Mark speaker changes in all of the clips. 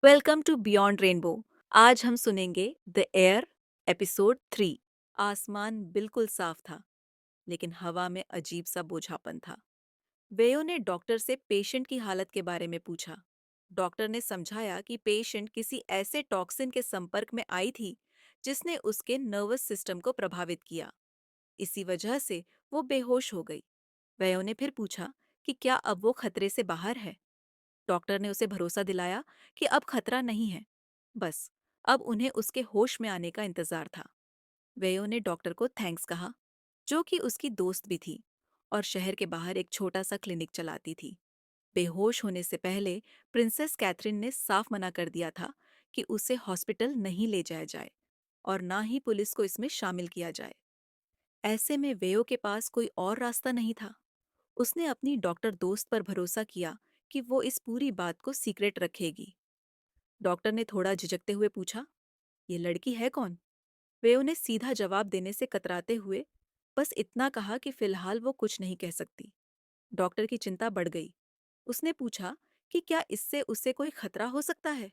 Speaker 1: Welcome to beyond rainbow. आज हम सुनेंगे द एयर एपिसोड 3। आसमान बिल्कुल साफ था, लेकिन हवा में अजीब सा बोझापन था। वेयो ने डॉक्टर से पेशेंट की हालत के बारे में पूछा। डॉक्टर ने समझाया कि पेशेंट किसी ऐसे टॉक्सिन के संपर्क में आई थी जिसने उसके नर्वस सिस्टम को प्रभावित किया। इसी वजह से वो बेहोश हो गई। वेयो ने फिर पूछा कि क्या अब वो खतरे से बाहर है। डॉक्टर ने उसे भरोसा दिलाया कि अब खतरा नहीं है, बस अब उन्हें उसके होश में आने का इंतजार था। वेयो ने डॉक्टर को थैंक्स कहा, जो कि उसकी दोस्त भी थी और शहर के बाहर एक छोटा सा क्लिनिक चलाती थी। बेहोश होने से पहले प्रिंसेस कैथरीन ने साफ मना कर दिया था कि उसे हॉस्पिटल नहीं ले जाया जाए और ना ही पुलिस को इसमें शामिल किया जाए। ऐसे में वेयो के पास कोई और रास्ता नहीं था। उसने अपनी डॉक्टर दोस्त पर भरोसा किया कि वो इस पूरी बात को सीक्रेट रखेगी। डॉक्टर ने थोड़ा झिझकते हुए पूछा, ये लड़की है कौन? वे उन्हें सीधा जवाब देने से कतराते हुए बस इतना कहा कि फिलहाल वो कुछ नहीं कह सकती। डॉक्टर की चिंता बढ़ गई। उसने पूछा कि क्या इससे उसे कोई खतरा हो सकता है?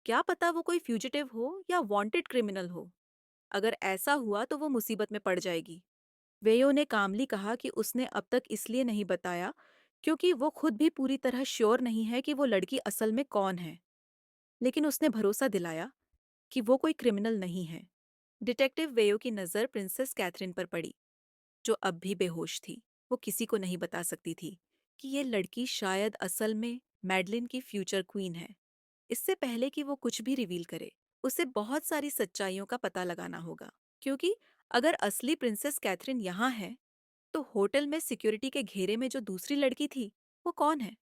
Speaker 1: क्या पता वो कोई फ्यूजिटिव हो या वांटेड क्रिमिनल हो। अगर ऐसा हुआ तो वो मुसीबत में पड़ जाएगी। वेयो ने कामली कहा कि उसने अब तक इसलिए नहीं बताया क्योंकि वो खुद भी पूरी तरह श्योर नहीं है कि वो लड़की असल में कौन है। लेकिन उसने भरोसा दिलाया कि वो कोई क्रिमिनल नहीं है। डिटेक्टिव वेयो की नज़र प्रिंसेस कैथरीन पर पड़ी, जो अब भी बेहोश थी। वो किसी को नहीं बता सकती थी कि ये लड़की शायद असल में मैडलिन की फ्यूचर क्वीन है। इससे पहले कि वो कुछ भी रिवील करे, उसे बहुत सारी सच्चाइयों का पता लगाना होगा। क्योंकि अगर असली प्रिंसेस कैथरीन यहाँ है, तो होटल में सिक्योरिटी के घेरे में जो दूसरी लड़की थी, वो कौन है?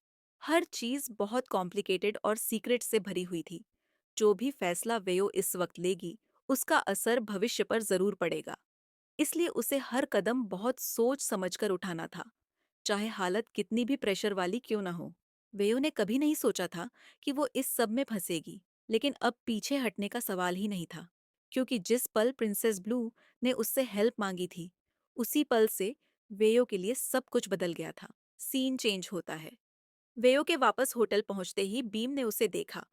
Speaker 1: हर चीज बहुत कॉम्प्लिकेटेड और सीक्रेट से भरी हुई थी। जो भी फैसला वेयो इस वक्त लेगी, उसका असर भविष्य पर जरूर पड़ेगा। इसलिए उसे हर कदम बहुत सोच समझकर उठाना था, चाहे हालत कितनी भी प्रेशर वाली क्यों ना हो। वेयो ने कभी नहीं सोचा था कि वो इस सब में फंसेगी, लेकिन अब पीछे हटने का सवाल ही नहीं था। क्योंकि जिस पल प्रिंसेस ब्लू ने उससे हेल्प मांगी थी, उसी पल से वेयो के लिए सब कुछ बदल गया था। सीन चेंज होता है। वेयो के वापस होटल पहुंचते ही बीम ने उसे देखा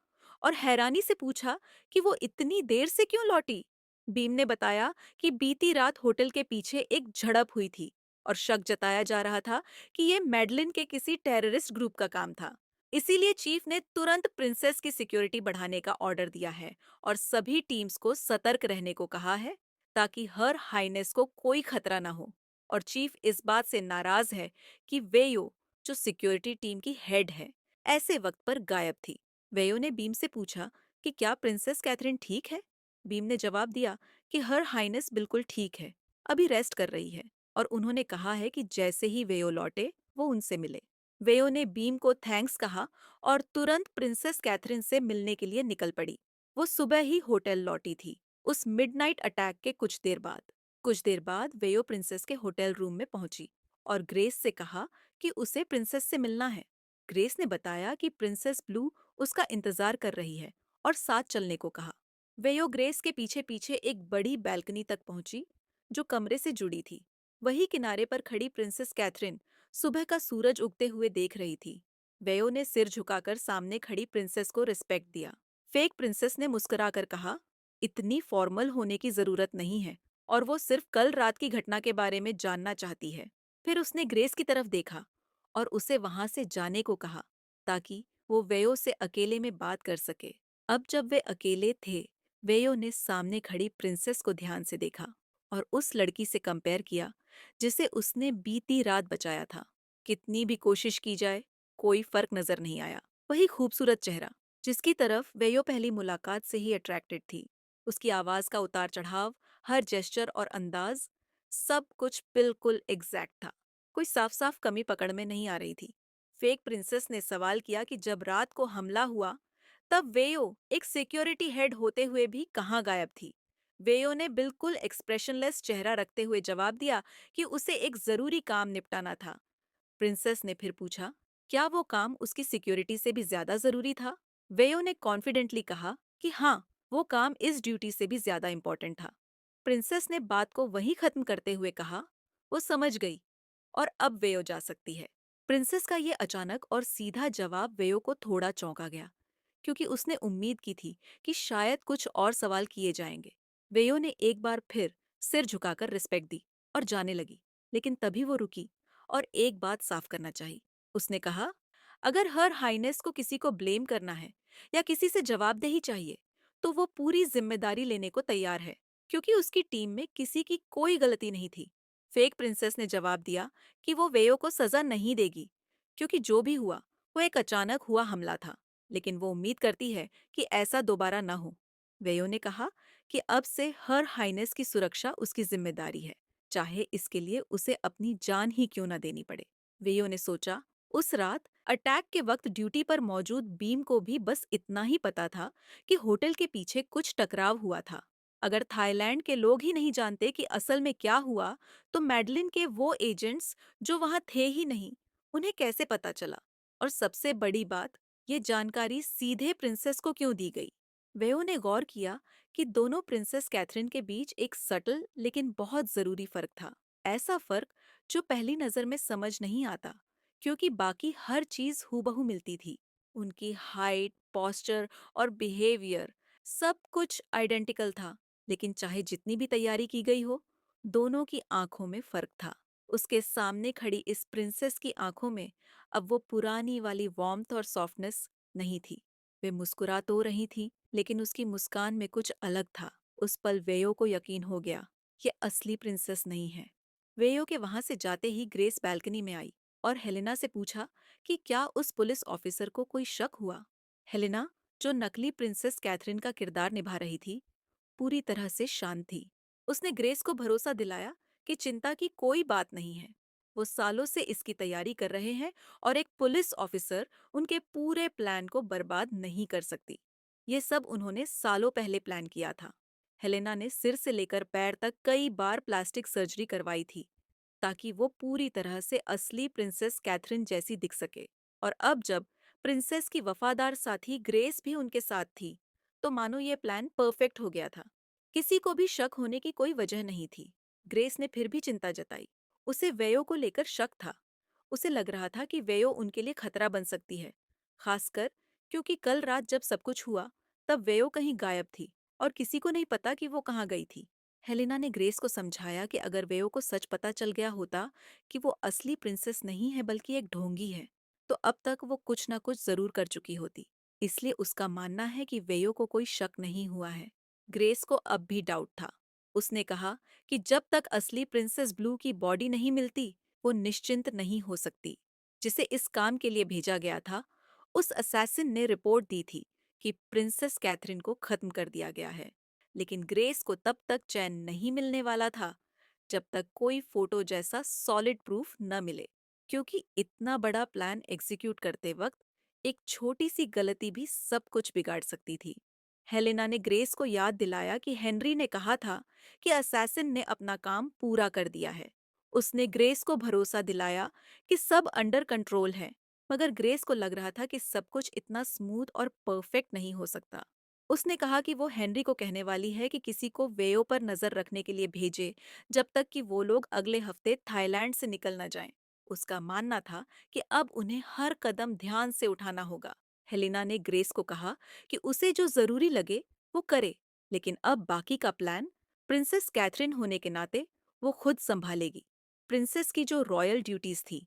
Speaker 1: और हैरानी से पूछा कि वो इतनी देर से क्यों लौटी। बीम ने बताया कि बीती रात होटल के पीछे एक झड़प हुई थी और शक जताया जा रहा था कि ये मैडलिन के किसी टेररिस्ट ग्रुप का काम था। इसीलिए चीफ ने तुरंत प्रिंसेस की सिक्योरिटी बढ़ाने का ऑर्डर दिया है और सभी टीम्स को सतर्क रहने को कहा है, ताकि हर हाइनेस को कोई खतरा न हो। और चीफ इस बात से नाराज है कि वेयो, जो सिक्योरिटी टीम की हेड है, ऐसे वक्त पर गायब थी। वेयो ने बीम से पूछा कि क्या प्रिंसेस कैथरीन ठीक है। बीम ने जवाब दिया कि हर हाइनेस बिल्कुल ठीक है, अभी रेस्ट कर रही है, और उन्होंने कहा है कि जैसे ही वेयो लौटे वो उनसे मिले। वेयो ने बीम को थैंक्स कहा और तुरंत प्रिंसेस कैथरीन से मिलने के लिए निकल पड़ी। वो सुबह ही होटल लौटी थी, उस मिडनाइट अटैक के कुछ देर बाद वेयो प्रिंसेस के होटल रूम में पहुंची और ग्रेस से कहा कि उसे प्रिंसेस से मिलना है। ग्रेस ने बताया कि प्रिंसेस ब्लू उसका इंतजार कर रही है और साथ चलने को कहा। वेयो ग्रेस के पीछे पीछे एक बड़ी बैल्कनी तक पहुंची, जो कमरे से जुड़ी थी। वही किनारे पर खड़ी प्रिंसेस कैथरीन सुबह का सूरज उगते हुए देख रही थी। वेयो ने सिर झुकाकर सामने खड़ी प्रिंसेस को रिस्पेक्ट दिया। फेक प्रिंसेस ने मुस्कुराकर कहा, इतनी फॉर्मल होने की जरूरत नहीं है, और वो सिर्फ कल रात की घटना के बारे में जानना चाहती है। फिर उसने ग्रेस की तरफ देखा और उसे वहां से जाने को कहा, ताकि वो वेयो से अकेले में बात कर सके। अब जब वे अकेले थे, वेयो ने सामने खड़ी प्रिंसेस को ध्यान से देखा और उस लड़की से कंपेयर किया जिसे उसने बीती रात बचाया था। कितनी भी कोशिश की जाए, कोई फर्क नजर नहीं आया। वही खूबसूरत चेहरा, जिसकी तरफ वेयो पहली मुलाकात से ही अट्रैक्टेड थी। उसकी आवाज का उतार चढ़ाव, हर जेस्चर और अंदाज, सब कुछ बिल्कुल एग्जैक्ट था। कोई साफ साफ कमी पकड़ में नहीं आ रही थी। फेक प्रिंसेस ने सवाल किया कि जब रात को हमला हुआ, तब वेयो एक सिक्योरिटी हेड होते हुए भी कहाँ गायब थी। वेयो ने बिल्कुल एक्सप्रेशनलेस चेहरा रखते हुए जवाब दिया कि उसे एक जरूरी काम निपटाना था। प्रिंसेस ने फिर पूछा, क्या वो काम उसकी सिक्योरिटी से भी ज्यादा जरूरी था? वेयो ने कॉन्फिडेंटली कहा कि हाँ, वो काम इस ड्यूटी से भी ज्यादा इंपॉर्टेंट था। प्रिंसेस ने बात को वहीं खत्म करते हुए कहा, वो समझ गई और अब वेयो जा सकती है। प्रिंसेस का ये अचानक और सीधा जवाब वेयो को थोड़ा चौंका गया, क्योंकि उसने उम्मीद की थी कि शायद कुछ और सवाल किए जाएंगे। वेयो ने एक बार फिर सिर झुकाकर रिस्पेक्ट दी और जाने लगी, लेकिन तभी वो रुकी और एक बात साफ करना चाही। उसने कहा, अगर हर हाइनेस को किसी को ब्लेम करना है या किसी से जवाबदेही चाहिए, तो वो पूरी जिम्मेदारी लेने को तैयार है, क्योंकि उसकी टीम में किसी की कोई गलती नहीं थी। फेक प्रिंसेस ने जवाब दिया कि वो वेयो को सजा नहीं देगी, क्योंकि जो भी हुआ वो एक अचानक हुआ हमला था, लेकिन वो उम्मीद करती है कि ऐसा दोबारा न हो। वेयो ने कहा कि अब से हर हाइनेस की सुरक्षा उसकी जिम्मेदारी है, चाहे इसके लिए उसे अपनी जान ही क्यों न देनी पड़े। वेयो ने सोचा, उस रात अटैक के वक्त ड्यूटी पर मौजूद बीम को भी बस इतना ही पता था कि होटल के पीछे कुछ टकराव हुआ था। अगर थाईलैंड के लोग ही नहीं जानते कि असल में क्या हुआ, तो मैडलिन के वो एजेंट्स जो वहां थे ही नहीं, उन्हें कैसे पता चला? और सबसे बड़ी बात, ये जानकारी सीधे प्रिंसेस को क्यों दी गई? वेओ ने गौर किया कि दोनों प्रिंसेस कैथरीन के बीच एक सटल लेकिन बहुत जरूरी फर्क था। ऐसा फर्क जो पहली नजर में समझ नहीं आता, क्योंकि बाकी हर चीज हूबहू मिलती थी। उनकी हाइट, पोस्चर और बिहेवियर, सब कुछ आइडेंटिकल था। लेकिन चाहे जितनी भी तैयारी की गई हो, दोनों की आंखों में फर्क था। उसके सामने खड़ी इस प्रिंसेस की आंखों में अब वो पुरानी वाली वार्मथ और सॉफ्टनेस नहीं थी। वे मुस्कुरा तो रही थी, लेकिन उसकी मुस्कान में कुछ अलग था। उस पल वेयो को यकीन हो गया, ये असली प्रिंसेस नहीं है। वेयो के वहां से जाते ही ग्रेस बैल्कनी में आई और हेलेना से पूछा कि क्या उस पुलिस ऑफिसर को कोई शक हुआ। हेलेना, जो नकली प्रिंसेस कैथरीन का किरदार निभा रही थी, पूरी तरह से शांत थी। उसने ग्रेस को भरोसा दिलाया कि चिंता की कोई बात नहीं है। वो सालों से इसकी तैयारी कर रहे हैं और एक पुलिस ऑफिसर उनके पूरे प्लान को बर्बाद नहीं कर सकती। ये सब उन्होंने सालों पहले प्लान किया था। हेलेना ने सिर से लेकर पैर तक कई बार प्लास्टिक सर्जरी करवाई थी, ताकि वो पूरी तरह से असली प्रिंसेस कैथरीन जैसी दिख सके। और अब जब प्रिंसेस की वफादार साथी ग्रेस भी उनके साथ थी, तो मानो ये प्लान परफेक्ट हो गया था। किसी को भी शक होने की कोई वजह नहीं थी। ग्रेस ने फिर भी चिंता जताई। उसे वेयो को लेकर शक था। उसे लग रहा था कि वेयो उनके लिए खतरा बन सकती है, खासकर क्योंकि कल रात जब सब कुछ हुआ, तब वेयो कहीं गायब थी और किसी को नहीं पता कि वो कहाँ गई थी। हेलेना ने ग्रेस को समझाया कि अगर वेयो को सच पता चल गया होता कि वो असली प्रिंसेस नहीं है बल्कि एक ढोंगी है, तो अब तक वो कुछ न कुछ जरूर कर चुकी होती। इसलिए उसका मानना है कि वेयो को कोई शक नहीं हुआ है। ग्रेस को अब भी डाउट था। उसने कहा कि जब तक असली प्रिंसेस ब्लू की बॉडी नहीं मिलती, वो निश्चिंत नहीं हो सकती। जिसे इस काम के लिए भेजा गया था, उस असैसिन ने रिपोर्ट दी थी कि प्रिंसेस कैथरीन को खत्म कर दिया गया है। लेकिन ग्रेस को तब तक चैन नहीं मिलने वाला था जब तक कोई फोटो जैसा सॉलिड प्रूफ न मिले, क्योंकि इतना बड़ा प्लान एग्जीक्यूट करते वक्त एक छोटी सी गलती भी सब कुछ बिगाड़ सकती थी। हेलेना ने ग्रेस को याद दिलाया कि हेनरी ने कहा था कि असैसिन ने अपना काम पूरा कर दिया है। उसने ग्रेस को भरोसा दिलाया कि सब अंडर कंट्रोल है, मगर ग्रेस को लग रहा था कि सब कुछ इतना स्मूथ और परफेक्ट नहीं हो सकता। उसने कहा कि वो हेनरी को कहने वाली है कि किसी को वेयो पर नजर रखने के लिए भेजे, जब तक कि वो लोग अगले हफ्ते थाईलैंड से निकल न जाएं। उसका मानना था कि अब उन्हें हर कदम ध्यान से उठाना होगा। हेलेना ने ग्रेस को कहा कि उसे जो जरूरी लगे वो करे, लेकिन अब बाकी का प्लान प्रिंसेस कैथरीन होने के नाते वो खुद संभालेगी। प्रिंसेस की जो रॉयल ड्यूटीज थी,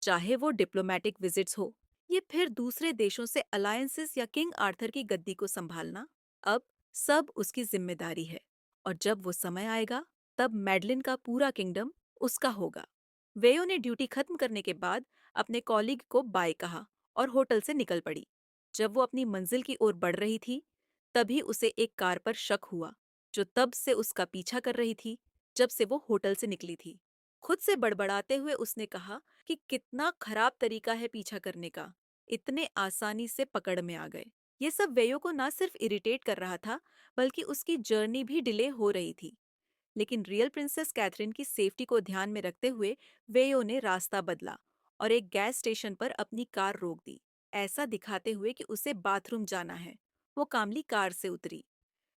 Speaker 1: चाहे वो डिप्लोमेटिक विजिट्स हो या फिर दूसरे देशों से अलायंसेस या किंग आर्थर की गद्दी को संभालना, अब सब उसकी जिम्मेदारी है। और जब वो समय आएगा, तब मैडलिन का पूरा किंगडम उसका होगा। वेयो ने ड्यूटी खत्म करने के बाद अपने कॉलीग को बाय कहा और होटल से निकल पड़ी। जब वो अपनी मंजिल की ओर बढ़ रही थी, तभी उसे एक कार पर शक हुआ, जो तब से उसका पीछा कर रही थी, जब से वो होटल से निकली थी। खुद से बड़बड़ाते हुए उसने कहा कि कितना खराब तरीका है पीछा करने का, इतने आसानी से पकड़ में आ गए। ये सब वेयो को ना सिर्फ इरिटेट कर रहा था, बल्कि उसकी जर्नी भी डिले हो रही थी। लेकिन रियल प्रिंसेस कैथरीन की सेफ्टी को ध्यान में रखते हुए वेयो ने रास्ता बदला और एक गैस स्टेशन पर अपनी कार रोक दी, ऐसा दिखाते हुए कि उसे बाथरूम जाना है। वो कामली कार से उतरी,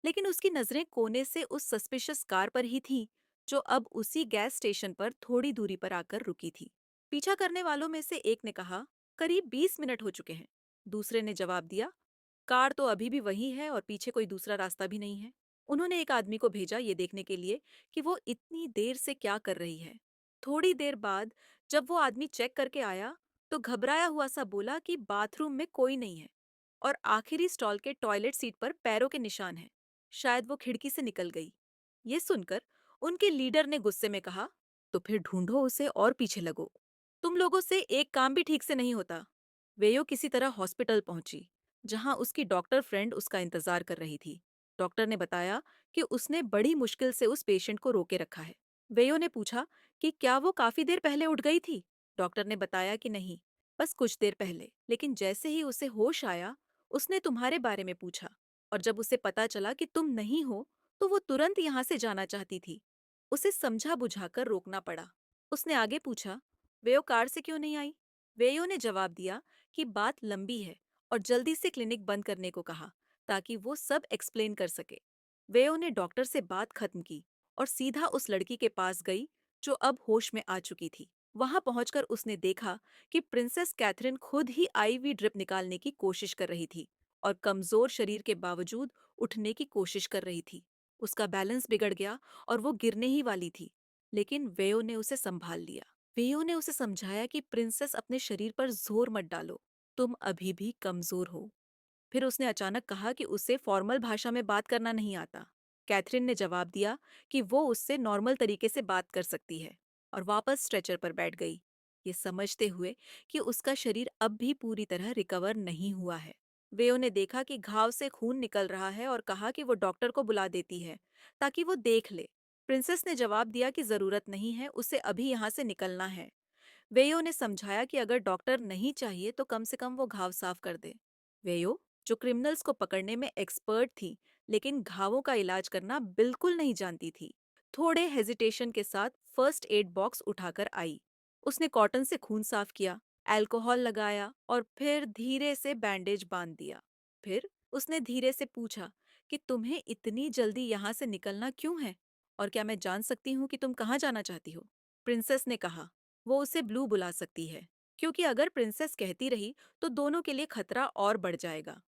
Speaker 1: लेकिन उसकी नजरें कोने से उस सस्पिशियस कार पर ही थी, जो अब उसी गैस स्टेशन पर थोड़ी दूरी पर आकर रुकी थी। पीछा करने वालों में से एक ने कहा, करीब 20 मिनट हो चुके हैं। दूसरे ने जवाब दिया, कार तो अभी भी वही है और पीछे कोई दूसरा रास्ता भी नहीं है। उन्होंने एक आदमी को भेजा ये देखने के लिए कि वो इतनी देर से क्या कर रही है। थोड़ी देर बाद जब वो आदमी चेक करके आया तो घबराया हुआ सा बोला कि बाथरूम में कोई नहीं है और आखिरी स्टॉल के टॉयलेट सीट पर पैरों के निशान हैं। शायद वो खिड़की से निकल गई। ये सुनकर उनके लीडर ने गुस्से में कहा, तो फिर ढूंढो उसे और पीछे लगो। तुम लोगों से एक काम भी ठीक से नहीं होता। वेयो किसी तरह हॉस्पिटल पहुंची, जहां उसकी डॉक्टर फ्रेंड उसका इंतजार कर रही थी। डॉक्टर ने बताया कि उसने बड़ी मुश्किल से उस पेशेंट को रोके रखा है। वेयो ने पूछा कि क्या वो काफी देर पहले उठ गई थी। डॉक्टर ने बताया कि नहीं, बस कुछ देर पहले। लेकिन जैसे ही उसे होश आया, उसने तुम्हारे बारे में पूछा और जब उसे पता चला कि तुम नहीं हो, तो वो तुरंत यहाँ से जाना चाहती थी। उसे समझा बुझाकर रोकना पड़ा। उसने आगे पूछा, वेयो कार से क्यों नहीं आई? वेयो ने जवाब दिया कि बात लंबी है और जल्दी से क्लिनिक बंद करने को कहा ताकि वो सब एक्सप्लेन कर सके। वेयो ने डॉक्टर से बात खत्म की और सीधा उस लड़की के पास गई जो अब होश में आ चुकी थी। वहां पहुंचकर उसने देखा कि प्रिंसेस कैथरीन खुद ही आईवी ड्रिप निकालने की कोशिश कर रही थी और कमजोर शरीर के बावजूद उठने की कोशिश कर रही थी। उसका बैलेंस बिगड़ गया और वो गिरने ही वाली थी, लेकिन वेयो ने उसे संभाल लिया। वेयो ने उसे समझाया कि प्रिंसेस अपने शरीर पर जोर मत डालो, तुम अभी भी कमजोर हो। फिर उसने अचानक कहा कि उसे फॉर्मल भाषा में बात करना नहीं आता। कैथरीन ने जवाब दिया कि वो उससे नॉर्मल तरीके से बात कर सकती है और वापस स्ट्रेचर पर बैठ गई, ये समझते हुए कि उसका शरीर अब भी पूरी तरह रिकवर नहीं हुआ है। वेयो ने देखा कि घाव से खून निकल रहा है और कहा कि वो डॉक्टर को बुला देती है ताकि वो देख ले। प्रिंसेस ने जवाब दिया कि जरूरत नहीं है, उसे अभी यहाँ से निकलना है। वेयो ने समझाया कि अगर डॉक्टर नहीं चाहिए तो कम से कम वो घाव साफ कर दे। वेयो, जो क्रिमिनल्स को पकड़ने में एक्सपर्ट थी, लेकिन घावों का इलाज करना बिल्कुल नहीं जानती थी, थोड़े हेजिटेशन के साथ फर्स्ट एड बॉक्स उठाकर आई। उसने कॉटन से खून साफ किया, अल्कोहल लगाया और फिर धीरे से बैंडेज बांध दिया। फिर उसने धीरे से पूछा कि तुम्हें इतनी जल्दी यहाँ से निकलना क्यों है और क्या मैं जान सकती हूँ कि तुम कहाँ जाना चाहती हो? प्रिंसेस ने कहा, वो उसे ब्लू बुला सकती है, क्योंकि अगर प्रिंसेस कहती रही तो दोनों के लिए खतरा और बढ़ जाएगा।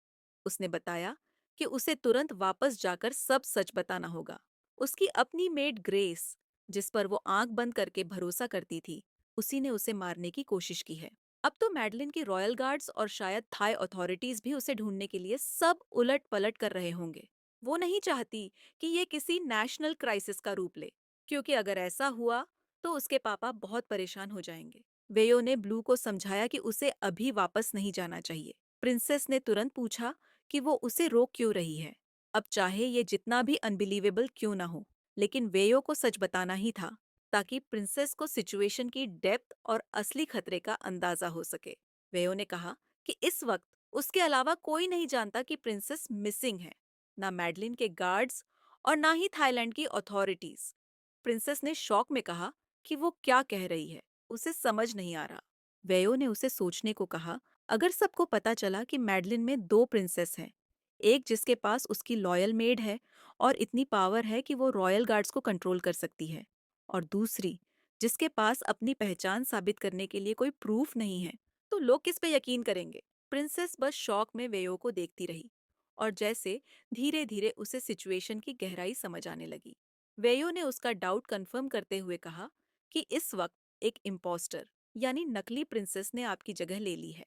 Speaker 1: उसने बताया कि उसे तुरंत वापस जाकर सब सच बताना होगा। उसकी अपनी मेड ग्रेस, जिस पर वो आंख बंद करके भरोसा करती थी, उसी ने उसे मारने की कोशिश की है। अब तो मैडलिन की रॉयल गार्ड्स और शायद थाई अथॉरिटीज भी उसे ढूंढने के लिए सब उलट पलट कर रहे होंगे। वो नहीं चाहती कि ये किसी नेशनल क्राइसिस का रूप ले, क्योंकि अगर ऐसा हुआ तो उसके पापा बहुत परेशान हो जाएंगे। वेयो ने ब्लू को समझाया कि उसे अभी वापस नहीं जाना चाहिए। प्रिंसेस ने तुरंत पूछा कि वो उसे रोक क्यों रही है। अब चाहे ये जितना भी अनबिलीवेबल क्यों ना हो, लेकिन वेयो को सच बताना ही था ताकि प्रिंसेस को सिचुएशन की डेप्थ और असली खतरे का अंदाजा हो सके। वेयो ने कहा कि इस वक्त उसके अलावा कोई नहीं जानता कि प्रिंसेस मिसिंग है, ना मैडलिन के गार्ड्स और ना ही थाईलैंड की अथॉरिटीज। प्रिंसेस ने शौक में कहा कि वो क्या कह रही है, उसे समझ नहीं आ रहा। वेयो ने उसे सोचने को कहा, अगर सबको पता चला कि मैडलिन में दो प्रिंसेस हैं, एक जिसके पास उसकी लॉयल मेड है और इतनी पावर है कि वो रॉयल गार्ड्स को कंट्रोल कर सकती है, और दूसरी जिसके पास अपनी पहचान साबित करने के लिए कोई प्रूफ नहीं है, तो लोग किस पे यकीन करेंगे? प्रिंसेस बस शौक में वेयो को देखती रही और जैसे धीरे धीरे उसे सिचुएशन की गहराई समझ आने लगी। वेयो ने उसका डाउट कंफर्म करते हुए कहा कि इस वक्त एक इम्पोस्टर यानी नकली प्रिंसेस ने आपकी जगह ले ली है।